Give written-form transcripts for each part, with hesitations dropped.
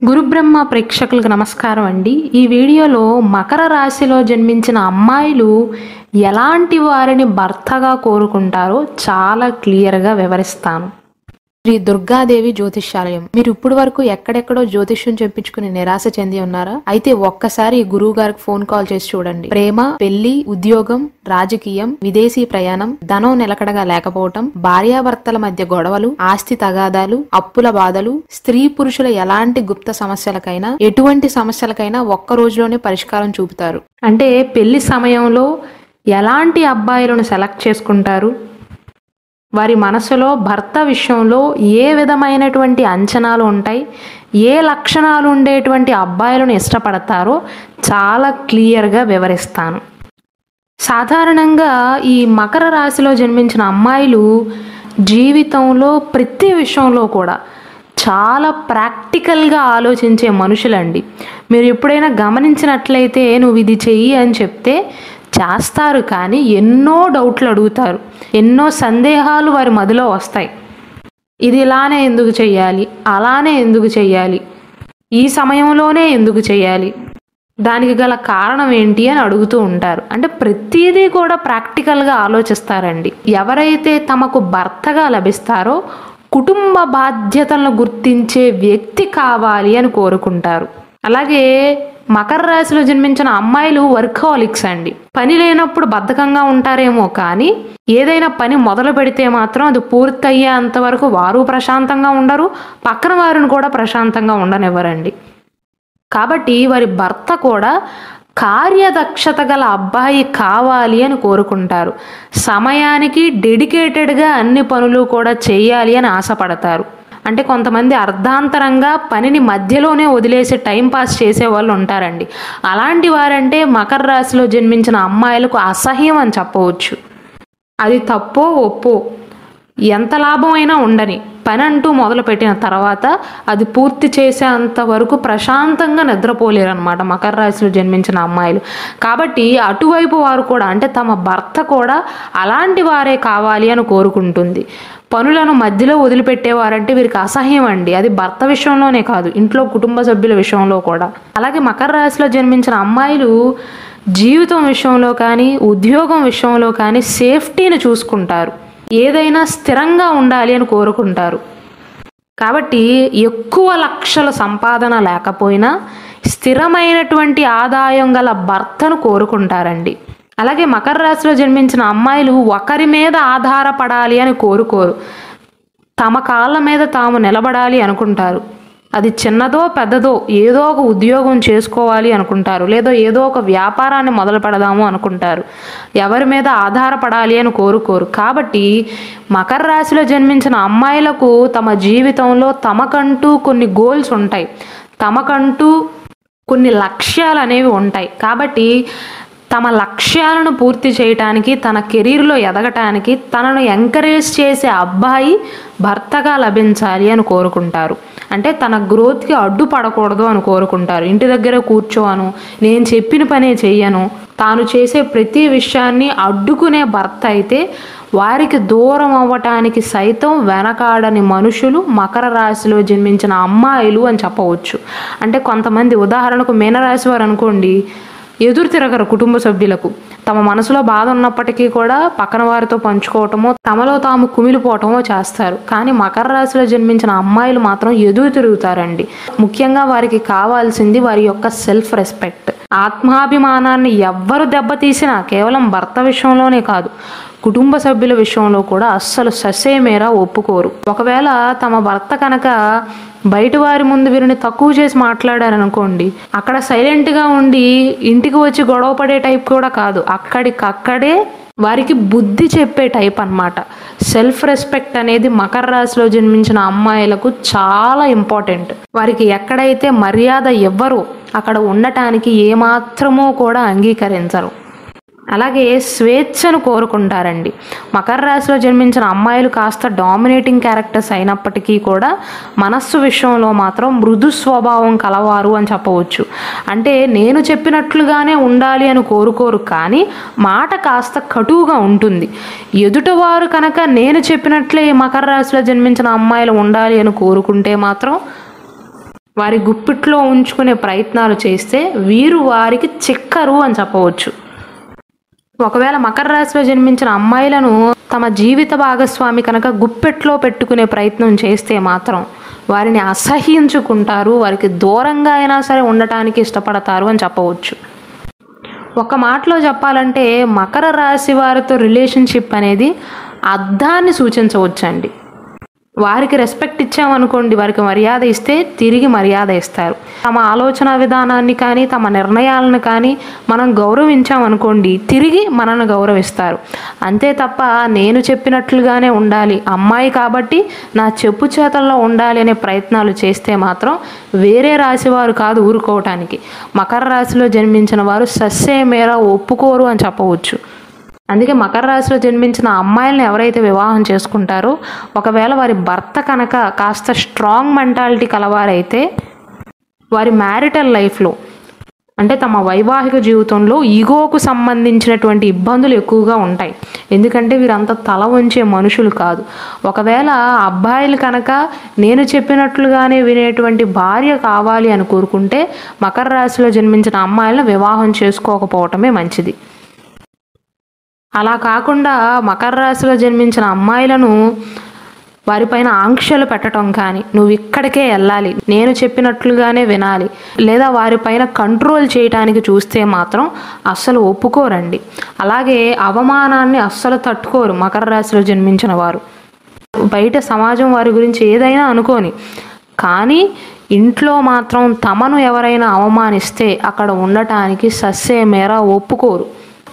గురుబ్రహ్మ ప్రేక్షకులకు నమస్కారం అండి. ఈ వీడియోలో మకర రాశిలో జన్మించిన అమ్మాయిలు ఎలాంటి వారిని భర్తగా కోరుకుంటారో చాలా క్లియర్గా వివరిస్తాను. శ్రీ దుర్గాదేవి జ్యోతిష్యాలయం. మీరు ఇప్పుడు వరకు ఎక్కడెక్కడో జ్యోతిష్యం చెప్పించుకుని నిరాశ చెంది ఉన్నారా? అయితే ఒక్కసారి గురువు గారికి ఫోన్ కాల్ చేసి చూడండి. ప్రేమ, పెళ్లి, ఉద్యోగం, రాజకీయం, విదేశీ ప్రయాణం, ధనం నిలకడగా లేకపోవటం, భార్యాభర్తల మధ్య గొడవలు, ఆస్తి తగాదాలు, అప్పుల బాధలు, స్త్రీ పురుషుల ఎలాంటి గుప్త సమస్యలకైనా, ఎటువంటి సమస్యలకైనా ఒక్క రోజులోనే పరిష్కారం చూపుతారు. అంటే పెళ్లి సమయంలో ఎలాంటి అబ్బాయిలను సెలెక్ట్ చేసుకుంటారు, వారి మనసులో భర్త విషయంలో ఏ విధమైనటువంటి అంచనాలు ఉంటాయి, ఏ లక్షణాలు ఉండేటువంటి అబ్బాయిలను ఇష్టపడతారో చాలా క్లియర్గా వివరిస్తాను. సాధారణంగా ఈ మకర రాశిలో జన్మించిన అమ్మాయిలు జీవితంలో ప్రతి విషయంలో కూడా చాలా ప్రాక్టికల్గా ఆలోచించే మనుషులండి. మీరు ఎప్పుడైనా గమనించినట్లయితే నువ్వు ఇది చెయ్యి అని చెప్తే చేస్తారు, కానీ ఎన్నో డౌట్లు అడుగుతారు, ఎన్నో సందేహాలు వారి మదిలో వస్తాయి. ఇది ఇలానే ఎందుకు చెయ్యాలి, అలానే ఎందుకు చెయ్యాలి, ఈ సమయంలోనే ఎందుకు చెయ్యాలి, దానికి గల కారణం ఏంటి అని అడుగుతూ ఉంటారు. అంటే ప్రతిదీ కూడా ప్రాక్టికల్గా ఆలోచిస్తారండి. ఎవరైతే తమకు భర్తగా లభిస్తారో కుటుంబ బాధ్యతలను గుర్తించే వ్యక్తి కావాలి అని కోరుకుంటారు. అలాగే మకర రాశిలో జన్మించిన అమ్మాయిలు వర్కహాలిక్స్ అండి. పని లేనప్పుడు బద్ధకంగా ఉంటారేమో, కానీ ఏదైనా పని మొదలు పెడితే మాత్రం అది పూర్తయ్యేంత వరకు వారు ప్రశాంతంగా ఉండరు, పక్కన వారిని కూడా ప్రశాంతంగా ఉండనివ్వరండి. కాబట్టి వారి భర్త కూడా కార్యదక్షత గల అబ్బాయి కావాలి అని కోరుకుంటారు. సమయానికి డెడికేటెడ్గా అన్ని పనులు కూడా చేయాలి అని ఆశపడతారు. అంటే కొంతమంది అర్ధాంతరంగా పనిని మధ్యలోనే వదిలేసి టైంపాస్ చేసే వాళ్ళు ఉంటారండి. అలాంటి వారంటే మకర రాశిలో జన్మించిన అమ్మాయిలకు అసహ్యం అని చెప్పవచ్చు. అది తప్పో ఒప్పో ఎంత లాభమైనా ఉండని, పని అంటూ మొదలుపెట్టిన తర్వాత అది పూర్తి చేసేంత వరకు ప్రశాంతంగా నిద్రపోలేరు అనమాట మకర రాశిలో జన్మించిన అమ్మాయిలు. కాబట్టి అటువైపు వారు కూడా, అంటే తమ భర్త కూడా అలాంటి వారే కావాలి అని కోరుకుంటుంది. పనులను మధ్యలో వదిలిపెట్టేవారంటే వీరికి అసహ్యం అండి. అది భర్త విషయంలోనే కాదు, ఇంట్లో కుటుంబ సభ్యుల విషయంలో కూడా. అలాగే మకర రాశిలో జన్మించిన అమ్మాయిలు జీవితం విషయంలో కానీ, ఉద్యోగం విషయంలో కానీ సేఫ్టీని చూసుకుంటారు. ఏదైనా స్థిరంగా ఉండాలి అని కోరుకుంటారు. కాబట్టి ఎక్కువ లక్షల సంపాదన లేకపోయినా స్థిరమైనటువంటి ఆదాయం గల భర్తను కోరుకుంటారండి. అలాగే మకర రాశిలో జన్మించిన అమ్మాయిలు ఒకరి మీద ఆధారపడాలి అని కోరుకోరు. తమ కాళ్ళ మీద తాము నిలబడాలి అనుకుంటారు. అది చిన్నదో పెద్దదో ఏదో ఒక ఉద్యోగం చేసుకోవాలి అనుకుంటారు, లేదా ఏదో ఒక వ్యాపారాన్ని మొదలు పెడదాము అనుకుంటారు. ఎవరి మీద ఆధారపడాలి అని కోరుకోరు. కాబట్టి మకర రాశిలో జన్మించిన అమ్మాయిలకు తమ జీవితంలో తమకంటూ కొన్ని గోల్స్ ఉంటాయి, తమకంటూ కొన్ని లక్ష్యాలు అనేవి ఉంటాయి. కాబట్టి తమ లక్ష్యాలను పూర్తి చేయటానికి, తన కెరీర్లో ఎదగటానికి తనను ఎంకరేజ్ చేసే అబ్బాయి భర్తగా లభించాలి అని కోరుకుంటారు. అంటే తన గ్రోత్కి అడ్డుపడకూడదు అని కోరుకుంటారు. ఇంటి దగ్గర కూర్చోను, నేను చెప్పిన పనే చెయ్యను, తాను చేసే ప్రతి విషయాన్ని అడ్డుకునే భర్త అయితే వారికి దూరం అవ్వటానికి సైతం వెనకాడని మనుషులు మకర రాశిలో జన్మించిన అమ్మాయిలు అని చెప్పవచ్చు. అంటే కొంతమంది, ఉదాహరణకు మీనరాశి వారు అనుకోండి, ఎదురు తిరగరు కుటుంబ సభ్యులకు. తమ మనసులో బాధ ఉన్నప్పటికీ కూడా పక్కన వారితో పంచుకోవటమో, తమలో తాము కుమిలిపోవటమో చేస్తారు. కానీ మకర రాశిలో జన్మించిన అమ్మాయిలు మాత్రం ఎదురు తిరుగుతారండి. ముఖ్యంగా వారికి కావాల్సింది వారి యొక్క సెల్ఫ్ రెస్పెక్ట్. ఆత్మాభిమానాన్ని ఎవ్వరు దెబ్బతీసినా కేవలం భర్త విషయంలోనే కాదు, కుటుంబ సభ్యుల విషయంలో కూడా అస్సలు ససేమేరా ఒప్పుకోరు. ఒకవేళ తమ భర్త కనుక బయట వారి ముందు వీరిని తక్కువ చేసి మాట్లాడారనుకోండి, అక్కడ సైలెంట్గా ఉండి ఇంటికి వచ్చి గొడవ పడే టైప్ కూడా కాదు, అక్కడికక్కడే వారికి బుద్ధి చెప్పే టైప్ అన్నమాట. సెల్ఫ్ రెస్పెక్ట్ అనేది మకర రాశిలో జన్మించిన అమ్మాయిలకు చాలా ఇంపార్టెంట్. వారికి ఎక్కడైతే మర్యాద ఇవ్వరో అక్కడ ఉండటానికి ఏమాత్రమో కూడా అంగీకరించరు. అలాగే స్వేచ్ఛను కోరుకుంటారండి. మకర రాశిలో జన్మించిన అమ్మాయిలు కాస్త డామినేటింగ్ క్యారెక్టర్స్ అయినప్పటికీ కూడా మనస్సు విషయంలో మాత్రం మృదు స్వభావం కలవారు అని చెప్పవచ్చు. అంటే నేను చెప్పినట్లుగానే ఉండాలి అని కోరుకోరు, కానీ మాట కాస్త కటువుగా ఉంటుంది. ఎదుటివారు కనుక నేను చెప్పినట్లే మకర రాశిలో జన్మించిన అమ్మాయిలు ఉండాలి అని కోరుకుంటే మాత్రం వారి గుప్పిట్లో ఉంచుకునే ప్రయత్నాలు చేస్తే వీరు వారికి చిక్కరు అని చెప్పవచ్చు. ఒకవేళ మకర రాశిలో జన్మించిన అమ్మాయిలను తమ జీవిత భాగస్వామి కనుక గుప్పెట్లో పెట్టుకునే ప్రయత్నం చేస్తే మాత్రం వారిని అసహ్యించుకుంటారు, వారికి దూరంగా అయినా సరే ఉండటానికి ఇష్టపడతారు అని చెప్పవచ్చు. ఒక మాటలో చెప్పాలంటే మకర రాశి వారితో రిలేషన్షిప్ అనేది అర్థాన్ని సూచించవచ్చండి. వారికి రెస్పెక్ట్ ఇచ్చామనుకోండి, వారికి మర్యాద ఇస్తే తిరిగి మర్యాద ఇస్తారు. తమ ఆలోచన విధానాన్ని కానీ తమ నిర్ణయాలను కానీ మనం గౌరవించామనుకోండి, తిరిగి మనల్ని గౌరవిస్తారు. అంతే తప్ప నేను చెప్పినట్లుగానే ఉండాలి, అమ్మాయి కాబట్టి నా చెప్పు చేతల్లో ఉండాలి అనే ప్రయత్నాలు చేస్తే మాత్రం వేరే రాశి వారు కాదు ఊరుకోవటానికి. మకర రాశిలో జన్మించిన వారు సస్సే మేర ఒప్పుకోరు అని చెప్పవచ్చు. అందుకే మకర రాశిలో జన్మించిన అమ్మాయిలను ఎవరైతే వివాహం చేసుకుంటారో, ఒకవేళ వారి భర్త కనుక కాస్త స్ట్రాంగ్ మెంటాలిటీ కలవారైతే వారి మ్యారిటల్ లైఫ్లో అంటే తమ వైవాహిక జీవితంలో ఈగోకు సంబంధించినటువంటి ఇబ్బందులు ఎక్కువగా ఉంటాయి. ఎందుకంటే వీరంతా తల వంచే మనుషులు కాదు. ఒకవేళ అబ్బాయిలు కనుక నేను చెప్పినట్లుగానే వినేటువంటి భార్య కావాలి అని కోరుకుంటే మకర రాశిలో జన్మించిన అమ్మాయిలను వివాహం చేసుకోకపోవటమే మంచిది. అలా కాకుండా మకర రాశిలో జన్మించిన అమ్మాయిలను వారిపైన ఆంక్షలు పెట్టడం కానీ, నువ్వు ఇక్కడికే వెళ్ళాలి, నేను చెప్పినట్లుగానే వినాలి, లేదా వారిపైన కంట్రోల్ చేయడానికి చూస్తే మాత్రం అస్సలు ఒప్పుకోరండి. అలాగే అవమానాన్ని అస్సలు తట్టుకోరు మకర రాశిలో జన్మించిన వారు. బయట సమాజం వారి గురించి ఏదైనా అనుకోని, కానీ ఇంట్లో మాత్రం తమను ఎవరైనా అవమానిస్తే అక్కడ ఉండటానికి సస్సే మేర ఒప్పుకోరు.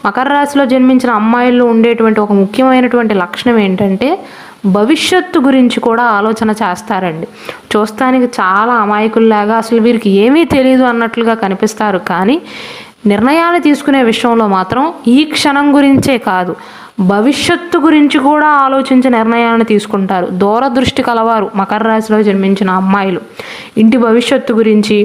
మకర రాశిలో జన్మించిన అమ్మాయిల్లో ఉండేటువంటి ఒక ముఖ్యమైనటువంటి లక్షణం ఏంటంటే భవిష్యత్తు గురించి కూడా ఆలోచన చేస్తారండి. చూస్తానికి చాలా అమాయకుల్లాగా అసలు వీరికి ఏమీ తెలియదు అన్నట్లుగా కనిపిస్తారు, కానీ నిర్ణయాలు తీసుకునే విషయంలో మాత్రం ఈ క్షణం గురించే కాదు, భవిష్యత్తు గురించి కూడా ఆలోచించి నిర్ణయాలను తీసుకుంటారు. దూరదృష్టి కలవారు మకర రాశిలో జన్మించిన అమ్మాయిలు. ఇంటి భవిష్యత్తు గురించి,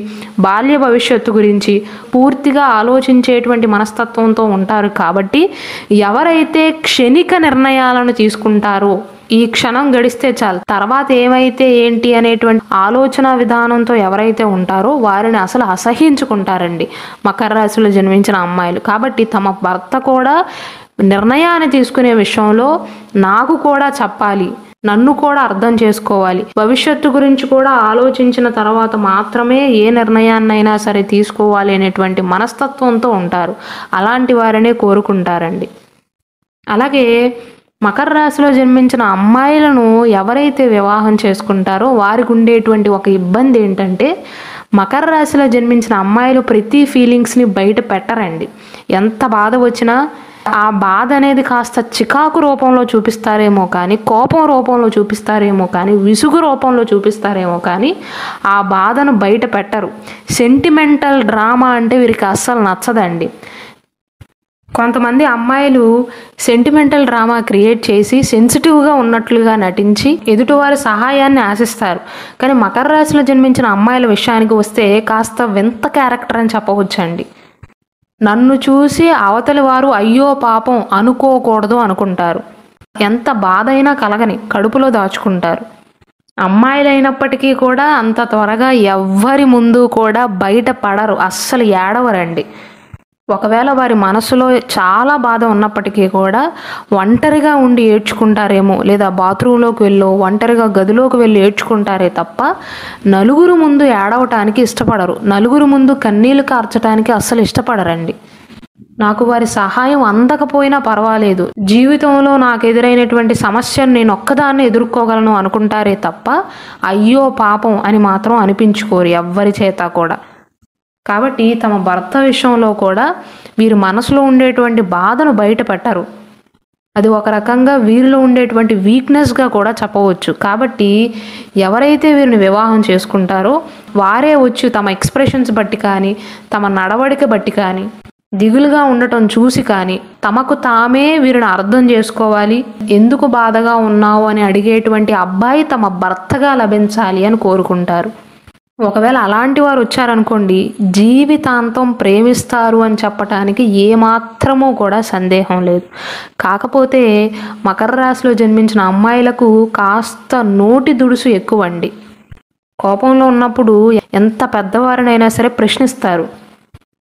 బాల్య భవిష్యత్తు గురించి పూర్తిగా ఆలోచించేటువంటి మనస్తత్వంతో ఉంటారు. కాబట్టి ఎవరైతే క్షణిక నిర్ణయాలను తీసుకుంటారో, ఈ క్షణం గడిస్తే చాలు, తర్వాత ఏమైతే ఏంటి అనేటువంటి ఆలోచన విధానంతో ఎవరైతే ఉంటారో వారిని అసలు అసహ్యించుకుంటారండి మకర రాశిలో జన్మించిన అమ్మాయిలు. కాబట్టి తమ భర్త కూడా నిర్ణయాన్ని తీసుకునే విషయంలో నాకు కూడా చెప్పాలి, నన్ను కూడా అర్థం చేసుకోవాలి, భవిష్యత్తు గురించి కూడా ఆలోచించిన తర్వాత మాత్రమే ఏ నిర్ణయాన్నైనా సరే తీసుకోవాలి అనేటువంటి మనస్తత్వంతో ఉంటారు. అలాంటి వారినే కోరుకుంటారండి. అలాగే మకర రాశిలో జన్మించిన అమ్మాయిలను ఎవరైతే వివాహం చేసుకుంటారో వారికి ఉండేటువంటి ఒక ఇబ్బంది ఏంటంటే మకర రాశిలో జన్మించిన అమ్మాయిలు ప్రతి ఫీలింగ్స్ని బయట పెట్టరండి. ఎంత బాధ వచ్చినా ఆ బాధ అనేది కాస్త చికాకు రూపంలో చూపిస్తారేమో కానీ, కోపం రూపంలో చూపిస్తారేమో కానీ, విసుగు రూపంలో చూపిస్తారేమో కానీ ఆ బాధను బయట పెట్టరు. సెంటిమెంటల్ డ్రామా అంటే వీరికి అస్సలు నచ్చదండి. కొంతమంది అమ్మాయిలు సెంటిమెంటల్ డ్రామా క్రియేట్ చేసి సెన్సిటివ్గా ఉన్నట్లుగా నటించి ఎదుటివారి సహాయాన్ని ఆశిస్తారు. కానీ మకర రాశిలో జన్మించిన అమ్మాయిల విషయానికి వస్తే కాస్త వింత క్యారెక్టర్ అని చెప్పవచ్చండి. నన్ను చూసి అవతలి వారు అయ్యో పాపం అనుకోకూడదు అనుకుంటారు. ఎంత బాధ అయినా కలగని కడుపులో దాచుకుంటారు. అమ్మాయిలైనప్పటికీ కూడా అంత త్వరగా ఎవ్వరి ముందు కూడా బయట పడరు, అస్సలు ఏడవరండి. ఒకవేళ వారి మనసులో చాలా బాధ ఉన్నప్పటికీ కూడా ఒంటరిగా ఉండి ఏడ్చుకుంటారేమో, లేదా బాత్రూంలోకి వెళ్ళో ఒంటరిగా గదిలోకి వెళ్ళి ఏడ్చుకుంటారే తప్ప నలుగురు ముందు ఏడవటానికి ఇష్టపడరు, నలుగురు ముందు కన్నీళ్లు కార్చడానికి అస్సలు ఇష్టపడరండి. నాకు వారి సహాయం అందకపోయినా పర్వాలేదు, జీవితంలో నాకు ఎదురైనటువంటి సమస్యను నేను ఒక్కదాన్ని ఎదుర్కోగలను అనుకుంటారే తప్ప అయ్యో పాపం అని మాత్రం అనిపించుకోరు ఎవ్వరి చేత కూడా. కాబట్టి తమ భర్త విషయంలో కూడా వీరి మనసులో ఉండేటువంటి బాధను బయట పెట్టరు. అది ఒక రకంగా వీరిలో ఉండేటువంటి వీక్నెస్గా కూడా చెప్పవచ్చు. కాబట్టి ఎవరైతే వీరిని వివాహం చేసుకుంటారో వారే వచ్చి తమ ఎక్స్ప్రెషన్స్ బట్టి కానీ, తమ నడవడిక బట్టి కానీ, దిగులుగా ఉండటం చూసి కానీ తమకు తామే వీరిని అర్థం చేసుకోవాలి, ఎందుకు బాధగా ఉన్నావు అని అడిగేటువంటి అబ్బాయి తమ భర్తగా లభించాలి అని కోరుకుంటారు. ఒకవేళ అలాంటి వారు వచ్చారనుకోండి, జీవితాంతం ప్రేమిస్తారు అని చెప్పటానికి ఏమాత్రమూ కూడా సందేహం లేదు. కాకపోతే మకర రాశిలో జన్మించిన అమ్మాయిలకు కాస్త నోటి దుడుసు ఎక్కువండి. కోపంలో ఉన్నప్పుడు ఎంత పెద్దవారినైనా సరే ప్రశ్నిస్తారు.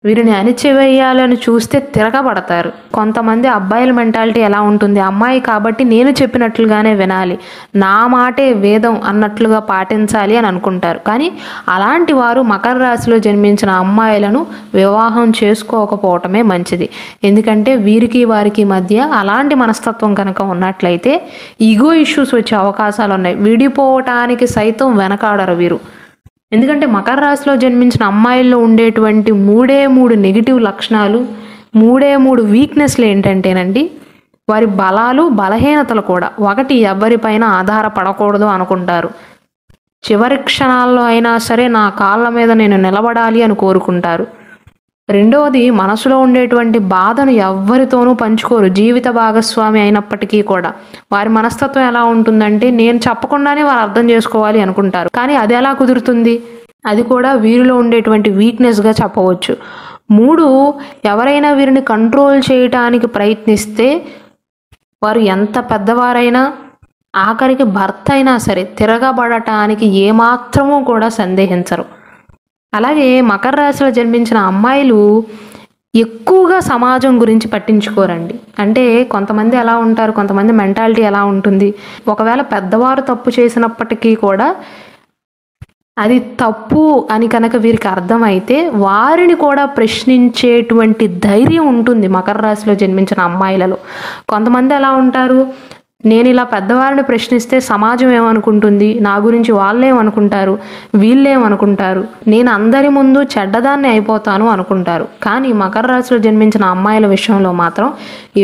వీరిని అణిచివేయాలని చూస్తే తిరగబడతారు. కొంతమంది అబ్బాయిల మెంటాలిటీ ఎలా ఉంటుంది, అమ్మాయి కాబట్టి నేను చెప్పినట్లుగానే వినాలి, నా మాటే వేదం అన్నట్లుగా పాటించాలి అని అనుకుంటారు. కానీ అలాంటి వారు మకర రాశిలో జన్మించిన అమ్మాయిలను వివాహం చేసుకోకపోవటమే మంచిది. ఎందుకంటే వీరికి వారికి మధ్య అలాంటి మనస్తత్వం కనుక ఉన్నట్లయితే ఈగో ఇష్యూస్ వచ్చే అవకాశాలు ఉన్నాయి. విడిపోవటానికి సైతం వెనకాడరు వీరు. ఎందుకంటే మకర రాశిలో జన్మించిన అమ్మాయిల్లో ఉండేటువంటి మూడు నెగిటివ్ లక్షణాలు, మూడు వీక్నెస్లు ఏంటంటేనండి, వారి బలాలు బలహీనతలు కూడా. ఒకటి, ఎవరిపైన ఆధారపడకూడదు అనుకుంటారు. చివరి క్షణాల్లో అయినా సరే నా కాళ్ళ మీద నేను నిలబడాలి అని కోరుకుంటారు. రెండవది, మనసులో ఉండేటువంటి బాధను ఎవ్వరితోనూ పంచుకోరు. జీవిత భాగస్వామి అయినప్పటికీ కూడా వారి మనస్తత్వం ఎలా ఉంటుందంటే, నేను చెప్పకుండానే వారు అర్థం చేసుకోవాలి అనుకుంటారు. కానీ అది ఎలా కుదురుతుంది? అది కూడా వీరిలో ఉండేటువంటి వీక్నెస్గా చెప్పవచ్చు. 3, ఎవరైనా వీరిని కంట్రోల్ చేయటానికి ప్రయత్నిస్తే వారు ఎంత పెద్దవారైనా, ఆఖరికి భర్త అయినా సరే తిరగబడటానికి ఏమాత్రమూ కూడా సందేహించరు. అలాగే మకర రాశిలో జన్మించిన అమ్మాయిలు ఎక్కువగా సమాజం గురించి పట్టించుకోరండి. అంటే కొంతమంది ఎలా ఉంటారు, కొంతమంది మెంటాలిటీ ఎలా ఉంటుంది, ఒకవేళ పెద్దవారు తప్పు చేసినప్పటికీ కూడా అది తప్పు అని కనుక వీరికి అర్థమైతే వారిని కూడా ప్రశ్నించేటువంటి ధైర్యం ఉంటుంది మకర రాశిలో జన్మించిన అమ్మాయిలలో. కొంతమంది ఎలా ఉంటారు, నేను ఇలా పెద్దవారిని ప్రశ్నిస్తే సమాజం ఏమనుకుంటుంది, నా గురించి వాళ్ళేమనుకుంటారు, వీళ్ళేమనుకుంటారు, నేను అందరి ముందు చెడ్డదాన్ని అయిపోతాను అనుకుంటారు. కానీ మకర రాశిలో జన్మించిన అమ్మాయిల విషయంలో మాత్రం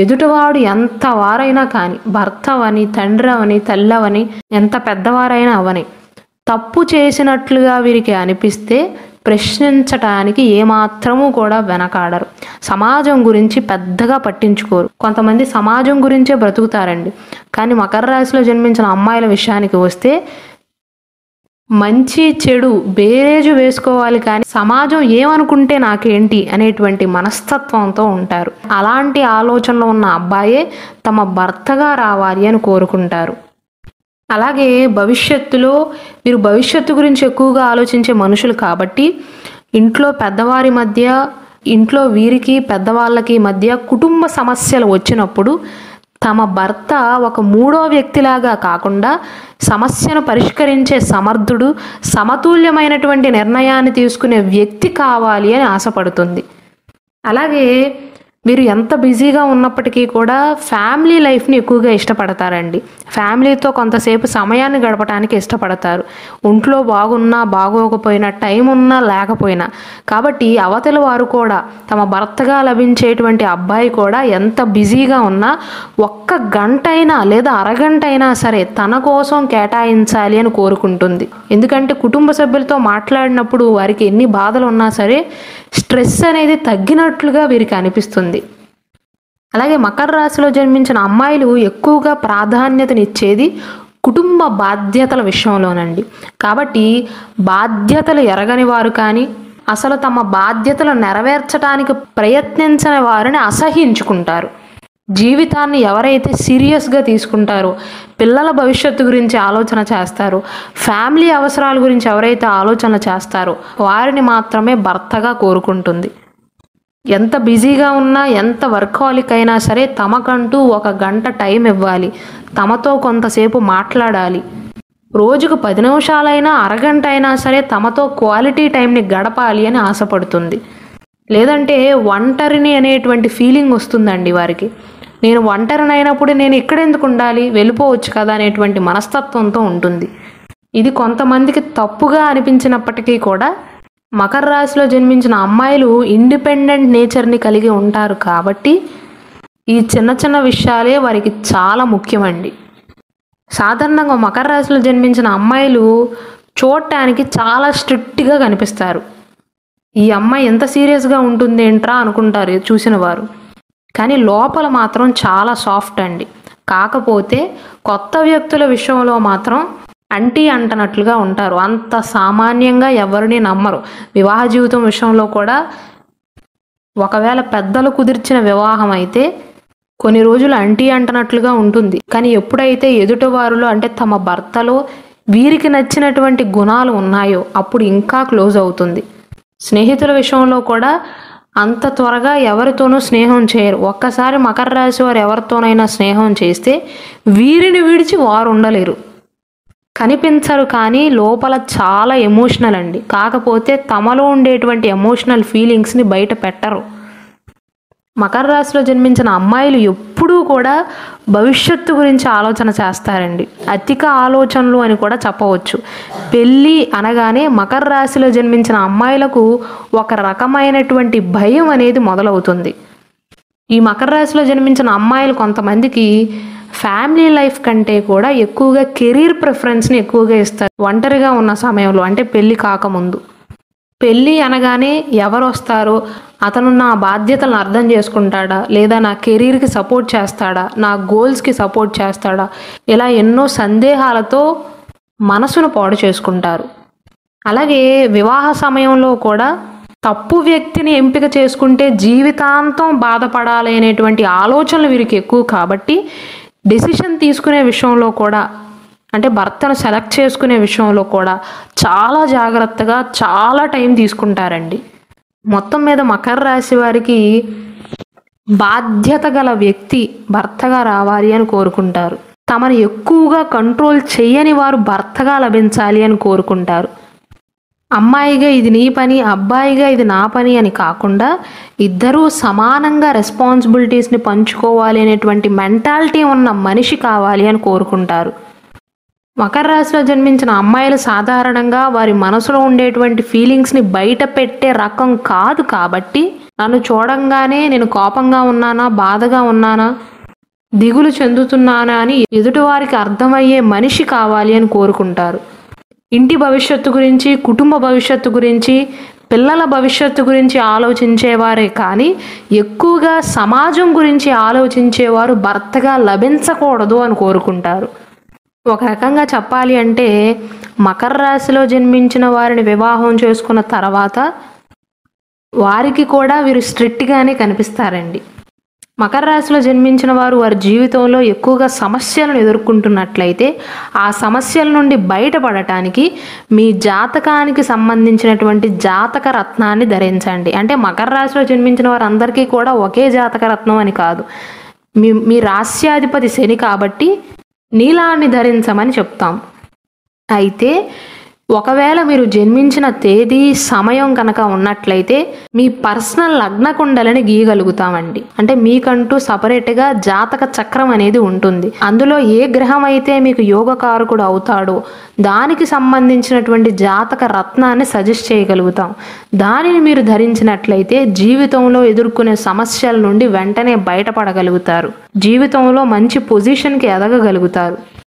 ఎదుటివాడు ఎంత వారైనా కానీ, భర్త అవని, తండ్రి అవని, తల్లి అవని, ఎంత పెద్దవారైనా అవని, తప్పు చేసినట్లుగా వీరికి అనిపిస్తే ప్రశ్నించటానికి ఏమాత్రమూ కూడా వెనకాడరు. సమాజం గురించి పెద్దగా పట్టించుకోరు. కొంతమంది సమాజం గురించే బ్రతుకుతారండి. కానీ మకర రాశిలో జన్మించిన అమ్మాయిల విషయానికి వస్తే మంచి చెడు బేరేజు వేసుకోవాలి, కానీ సమాజం ఏమనుకుంటే నాకేంటి అనేటువంటి మనస్తత్వంతో ఉంటారు. అలాంటి ఆలోచనలో ఉన్న అబ్బాయే తమ భర్తగా రావాలి అని కోరుకుంటారు. అలాగే భవిష్యత్తులో వీరు భవిష్యత్తు గురించి ఎక్కువగా ఆలోచించే మనుషులు కాబట్టి ఇంట్లో పెద్దవారి మధ్య, ఇంట్లో వీరికి పెద్దవాళ్ళకి మధ్య కుటుంబ సమస్యలు వచ్చినప్పుడు తమ భర్త ఒక మూడో వ్యక్తిలాగా కాకుండా సమస్యను పరిష్కరించే సమర్థుడు, సమతుల్యమైనటువంటి నిర్ణయాన్ని తీసుకునే వ్యక్తి కావాలి అని ఆశపడుతుంది. అలాగే వీరు ఎంత బిజీగా ఉన్నప్పటికీ కూడా ఫ్యామిలీ లైఫ్ని ఎక్కువగా ఇష్టపడతారండి. ఫ్యామిలీతో కొంతసేపు సమయాన్ని గడపడానికి ఇష్టపడతారు. ఒంట్లో బాగున్నా బాగోకపోయినా, టైం ఉన్నా లేకపోయినా. కాబట్టి అవతల వారు కూడా, తమ భర్తగా లభించేటువంటి అబ్బాయి కూడా ఎంత బిజీగా ఉన్నా ఒక్క గంట అయినా లేదా అరగంట అయినా సరే తన కోసం కేటాయించాలి అని కోరుకుంటుంది. ఎందుకంటే కుటుంబ సభ్యులతో మాట్లాడినప్పుడు వారికి ఎన్ని బాధలు ఉన్నా సరే స్ట్రెస్ అనేది తగ్గినట్లుగా వీరికి అనిపిస్తుంది. అలాగే మకర రాశిలో జన్మించిన అమ్మాయిలు ఎక్కువగా ప్రాధాన్యతనిచ్చేది కుటుంబ బాధ్యతల విషయంలోనండి. కాబట్టి బాధ్యతలు ఎరగని వారు కానీ, అసలు తమ బాధ్యతలు నెరవేర్చడానికి ప్రయత్నించని వారిని అసహ్యించుకుంటారు. జీవితాన్ని ఎవరైతే సీరియస్గా తీసుకుంటారో, పిల్లల భవిష్యత్తు గురించి ఆలోచన చేస్తారో, ఫ్యామిలీ అవసరాల గురించి ఎవరైతే ఆలోచన చేస్తారో వారిని మాత్రమే భర్తగా కోరుకుంటుంది. ఎంత బిజీగా ఉన్నా, ఎంత వర్కాలిక్ అయినా సరే తమకంటూ ఒక గంట టైం ఇవ్వాలి, తమతో కొంతసేపు మాట్లాడాలి. రోజుకు 10 నిమిషాలైనా, అరగంట అయినా సరే తమతో క్వాలిటీ టైంని గడపాలి అని ఆశపడుతుంది. లేదంటే ఒంటరిని అనేటువంటి ఫీలింగ్ వస్తుందండి వారికి. నేను ఒంటరిని అయినప్పుడు నేను ఇక్కడెందుకు ఉండాలి, వెళ్ళిపోవచ్చు కదా అనేటువంటి మనస్తత్వంతో ఉంటుంది. ఇది కొంతమందికి తప్పుగా అనిపించినప్పటికీ కూడా మకర రాశిలో జన్మించిన అమ్మాయిలు ఇండిపెండెంట్ నేచర్ని కలిగి ఉంటారు. కాబట్టి ఈ చిన్న చిన్న విషయాలే వారికి చాలా ముఖ్యమండి. సాధారణంగా మకర రాశిలో జన్మించిన అమ్మాయిలు చూడటానికి చాలా స్ట్రిక్ట్గా కనిపిస్తారు. ఈ అమ్మాయి ఎంత సీరియస్గా ఉంటుంది ఏంట్రా అనుకుంటారు చూసిన వారు. కానీ లోపల మాత్రం చాలా సాఫ్ట్ అండి. కాకపోతే కొత్త వ్యక్తుల విషయంలో మాత్రం అంటీ అంటనట్లుగా ఉంటారు. అంత సామాన్యంగా ఎవరిని నమ్మరు. వివాహ జీవితం విషయంలో కూడా ఒకవేళ పెద్దలు కుదిర్చిన వివాహం అయితే కొన్ని రోజులు అంటీ అంటనట్లుగా ఉంటుంది. కానీ ఎప్పుడైతే ఎదుటివారిలో, అంటే తమ భర్తలో వీరికి నచ్చినటువంటి గుణాలు ఉన్నాయో అప్పుడు ఇంకా క్లోజ్ అవుతుంది. స్నేహితుల విషయంలో కూడా అంత త్వరగా ఎవరితోనూ స్నేహం చేయరు. ఒక్కసారి మకర రాశి వారు ఎవరితోనైనా స్నేహం చేస్తే వీరిని విడిచి వారు ఉండలేరు. కనిపించరు కానీ లోపల చాలా ఎమోషనల్ అండి. కాకపోతే తమలో ఉండేటువంటి ఎమోషనల్ ఫీలింగ్స్ని బయట పెట్టరు. మకర రాశిలో జన్మించిన అమ్మాయిలు ఎప్పుడూ కూడా భవిష్యత్తు గురించి ఆలోచన చేస్తారండి. అధిక ఆలోచనలు అని కూడా చెప్పవచ్చు. పెళ్ళి అనగానే మకర రాశిలో జన్మించిన అమ్మాయిలకు ఒక రకమైనటువంటి భయం అనేది మొదలవుతుంది. ఈ మకర రాశిలో జన్మించిన అమ్మాయిలు కొంతమందికి ఫ్యామిలీ లైఫ్ కంటే కూడా ఎక్కువగా కెరీర్ ప్రిఫరెన్స్ని ఎక్కువగా ఇస్తారు ఒంటరిగా ఉన్న సమయంలో, అంటే పెళ్ళి కాకముందు. పెళ్ళి అనగానే ఎవరు వస్తారో, అతను నా బాధ్యతలను అర్థం చేసుకుంటాడా, లేదా నా కెరీర్కి సపోర్ట్ చేస్తాడా, నా గోల్స్కి సపోర్ట్ చేస్తాడా, ఇలా ఎన్నో సందేహాలతో మనసును పాడు చేసుకుంటారు. అలాగే వివాహ సమయంలో కూడా తప్పు వ్యక్తిని ఎంపిక చేసుకుంటే జీవితాంతం బాధపడాలి అనేటువంటి ఆలోచనలు వీరికి ఎక్కువ కాబట్టి డెసిషన్ తీసుకునే విషయంలో కూడా, అంటే భర్తను సెలెక్ట్ చేసుకునే విషయంలో కూడా చాలా జాగ్రత్తగా చాలా టైం తీసుకుంటారండి. మొత్తం మీద మకర రాశి వారికి బాధ్యత గల వ్యక్తి భర్తగా రావాలి అని కోరుకుంటారు. తమను ఎక్కువగా కంట్రోల్ చేయని వారు భర్తగా లభించాలి అని కోరుకుంటారు. అమ్మాయిగా ఇది నీ పని, అబ్బాయిగా ఇది నా పని అని కాకుండా ఇద్దరూ సమానంగా రెస్పాన్సిబిలిటీస్ని పంచుకోవాలి అనేటువంటి మెంటాలిటీ ఉన్న మనిషి కావాలి అని కోరుకుంటారు. మకర రాశిలో జన్మించిన అమ్మాయిలు సాధారణంగా వారి మనసులో ఉండేటువంటి ఫీలింగ్స్ని బయట పెట్టే రకం కాదు. కాబట్టి నన్ను చూడంగానే నేను కోపంగా ఉన్నానా, బాధగా ఉన్నానా, దిగులు చెందుతున్నానా అని ఎదుటివారికి అర్థమయ్యే మనిషి కావాలి అని కోరుకుంటారు. ఇంటి భవిష్యత్తు గురించి, కుటుంబ భవిష్యత్తు గురించి, పిల్లల భవిష్యత్తు గురించి ఆలోచించేవారే కానీ ఎక్కువగా సమాజం గురించి ఆలోచించేవారు భర్తగా లభించకూడదు అని కోరుకుంటారు. ఒక రకంగా చెప్పాలి అంటే మకర రాశిలో జన్మించిన వారిని వివాహం చేసుకున్న తర్వాత వారికి కూడా వీరు స్ట్రిక్ట్గానే కనిపిస్తారండి. మకర రాశిలో జన్మించిన వారు వారి జీవితంలో ఎక్కువగా సమస్యలను ఎదుర్కొంటున్నట్లయితే ఆ సమస్యల నుండి బయటపడటానికి మీ జాతకానికి సంబంధించినటువంటి జాతక రత్నాన్ని ధరించండి. అంటే మకర రాశిలో జన్మించిన వారు అందరికీ కూడా ఒకే జాతక రత్నం అని కాదు. మీ రాశ్యాధిపతి శని కాబట్టి నీలాన్ని ధరించమని చెప్తాం. అయితే ఒకవేళ మీరు జన్మించిన తేదీ, సమయం కనుక ఉన్నట్లయితే మీ పర్సనల్ లగ్న కుండలని గీయగలుగుతామండి. అంటే మీకంటూ సపరేట్గా జాతక చక్రం అనేది ఉంటుంది. అందులో ఏ గ్రహం అయితే మీకు యోగకారకుడు అవుతాడో దానికి సంబంధించినటువంటి జాతక రత్నాన్ని సజెస్ట్ చేయగలుగుతాం. దానిని మీరు ధరించినట్లయితే జీవితంలో ఎదుర్కొనే సమస్యల నుండి వెంటనే బయటపడగలుగుతారు. జీవితంలో మంచి పొజిషన్కి ఎదగగలుగుతారు.